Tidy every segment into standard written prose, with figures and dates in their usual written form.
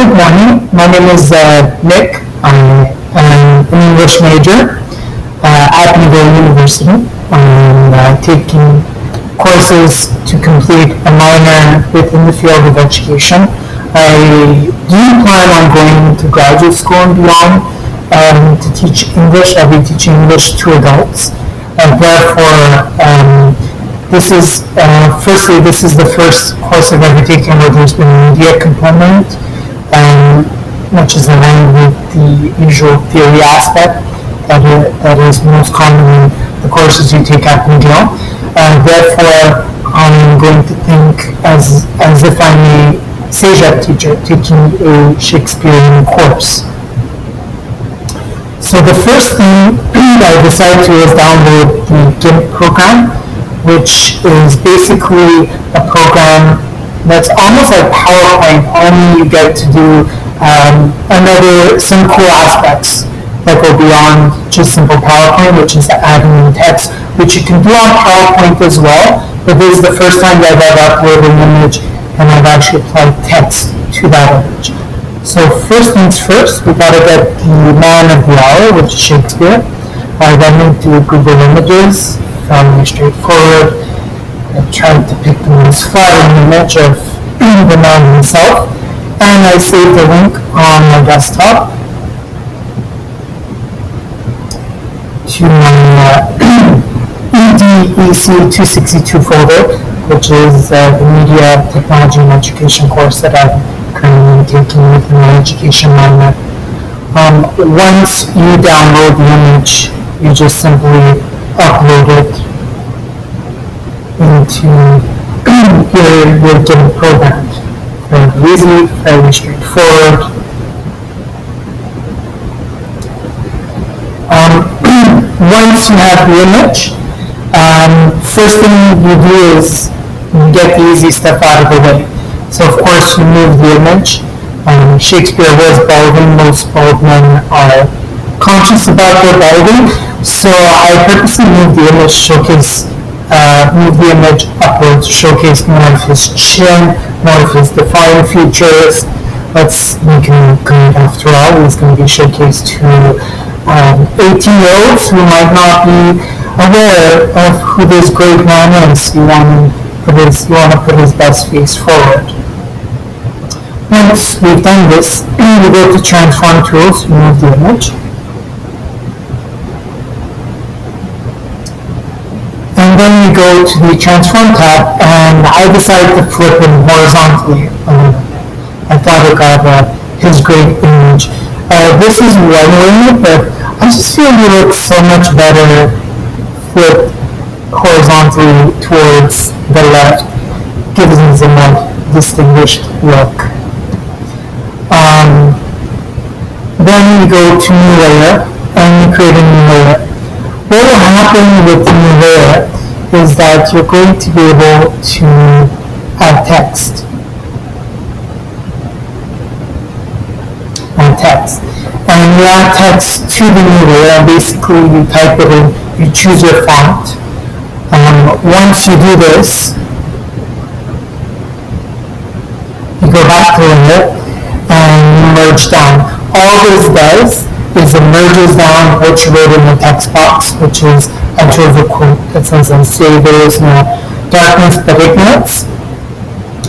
good morning. My name is Nick. I'm an English major at McGill University. I'm taking courses to complete a minor within the field of education. I do plan on going to graduate school and beyond to teach English. I'll be teaching English to adults. And therefore, this is the first course I've ever taken where there's been a media component, which is aligned with the usual theory aspect that is most common in the courses you take at McGill. Therefore, I'm going to think as if I'm a CEGEP teacher taking a Shakespearean course. So the first thing I decided to is download the GIMP program, which is basically a program that's almost like PowerPoint, only you get to do some cool aspects that go beyond just simple PowerPoint, which is adding in text, which you can do on PowerPoint as well, but this is the first time that I've uploaded an image and I've actually applied text to that image. So first things first, we gotta get the man of the hour, which is Shakespeare. I went into Google Images, fairly straightforward. I tried to pick the most flattering image of the man himself, and I saved the link on my desktop to my EDEC262 folder, which is the Media, Technology, and Education course that I'm currently taking within my education minor. Once you download the image, you just simply upload it into your GIMP program. Very easy, very straightforward. Once you have the image, first thing you do is get the easy stuff out of the way. So of course you move the image. Shakespeare was balding. Most bald men are conscious about their balding, so I purposely moved the image upwards to showcase more of his chin, more of his defined features. Let's make him good after all. He's going to be showcased to 18-year-olds who might not be aware of who this great man is. You want to put his best face forward. Once we've done this, we go to Transform Tools to move the image. And then we go to the Transform tab, and I decided to flip him horizontally. I thought it got his great image. This is one way, but I just feel he looks so much better flipped horizontally towards the left. Gives him a more distinguished look. Then we go to New Layer, and we create a new layer. What will happen with the new layer is that you're going to be able to add text. And you add text to the new layer, and basically you type it in, you choose your font. Once you do this, you go back to layer and you merge down. All this does is it merges down what you wrote in the text box, which is a Jova quote that says, "I say there is no darkness but ignorance,"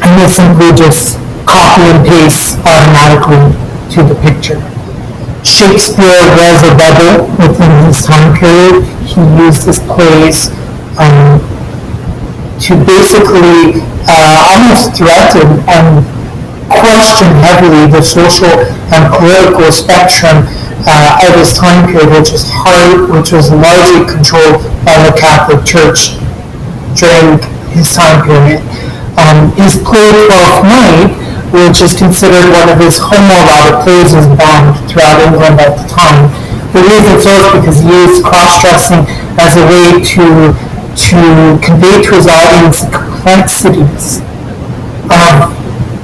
and it simply just copy and paste automatically to the picture. Shakespeare was a rebel within his time period. He used his plays to basically almost threaten and question heavily the social and political spectrum of his time period, which was largely controlled by the Catholic Church during his time period. His play Twelfth Night, which is considered one of his homoerotic plays, was banned throughout England at the time. The reason so is because he used cross-dressing as a way to convey to his audience the complexities of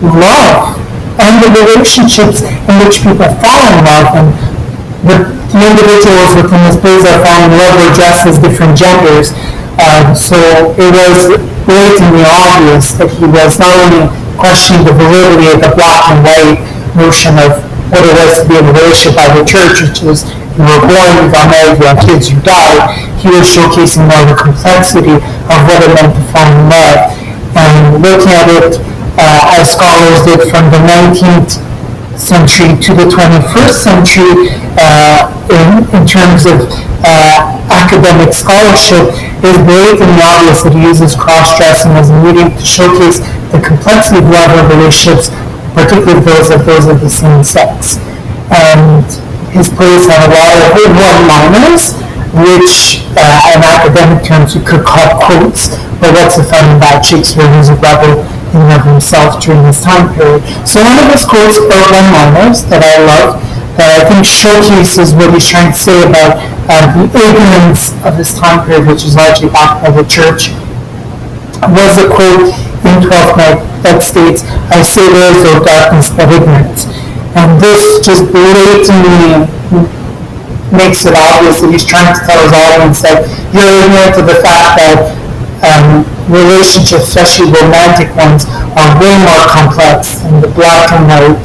love and the relationships in which people fall in love, and the individuals within his plays that fall in love were dressed as different genders. So it was blatantly obvious that he was not only questioning the validity of the black and white notion of what it was to be in a relationship by the church, which is you were born, you got married, you had kids, you died. He was showcasing more of the complexity of what it meant to fall in love. And looking at it as scholars did from the 19th century to the 21st century in terms of academic scholarship, is blatantly obvious that he uses cross-dressing as a medium to showcase the complexity of love and relationships, particularly those of the same sex. And his plays have a lot of one-liners, which in academic terms we could call quotes, but what's the fun about Shakespeare? He was a rebel in and of himself during this time period. So one of his quotes are one-liners that I love, that I think showcases what he's trying to say about the ignorance of his time period, which is largely backed by the church. Was a quote in 12th Night that states, "I say there is no darkness but ignorance." And this just blatantly makes it obvious that he's trying to tell his audience that you're ignorant of the fact that relationships, especially romantic ones, are way more complex than the black and white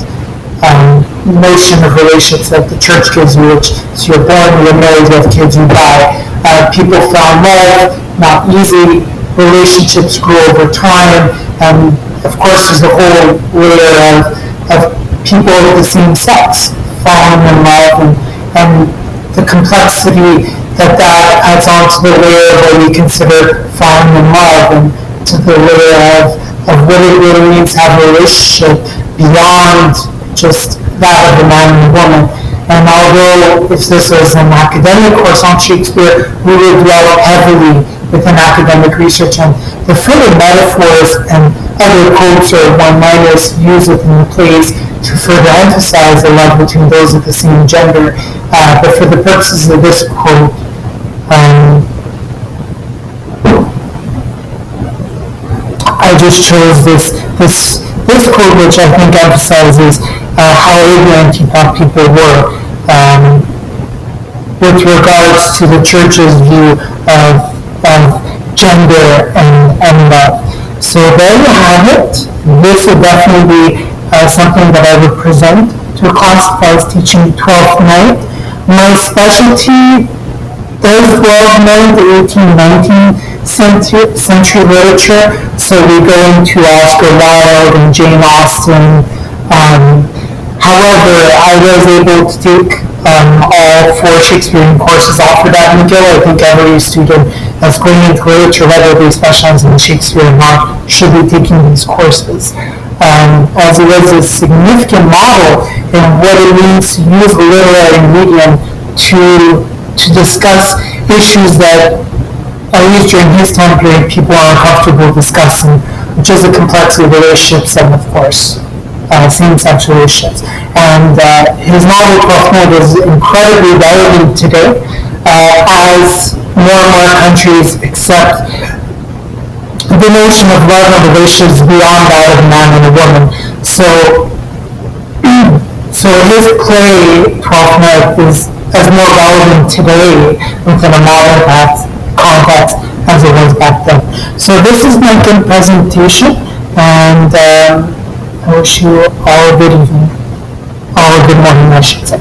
notion of relationships that the church gives you, which is you're born, you're married, you have kids, you die. People found love, not easy. Relationships grow over time, and of course there's a whole layer of people of the same sex falling in love, and the complexity that adds on to the layer of what we consider falling in love, and to the layer of what it really means to have a relationship beyond just that of a man and a woman. And although if this was an academic course on Shakespeare, we would dwell heavily within academic research on the further metaphors and other quotes or one-liners used within the plays to further emphasize the love between those of the same gender. But for the purposes of this quote, I just chose this quote, which I think emphasizes how ignorant he thought people were with regards to the church's view of gender and love. So there you have it. This would definitely be something that I would present to a class if I was teaching 12th night. My specialty is 12th night, the 18th, 19th century literature. So we go into Oscar Wilde and Jane Austen. However, I was able to take all 4 Shakespearean courses offered at McGill. I think every student that's going into literature, whether they specialize in Shakespeare or not, should be taking these courses. As it was a significant model in what it means to use the literary medium to discuss issues that, at least during his time period, people are uncomfortable discussing, which is the complexity of relationships and, of course, same-sex relationships. And his novel, 12th Night, is incredibly relevant today as more and more countries accept the notion of love and relationships beyond that of a man and a woman. So his play, 12th Night, is as more relevant today within a modern context as it was back then. So this is my good presentation, and I wish you all a good evening, all a good morning, I should say.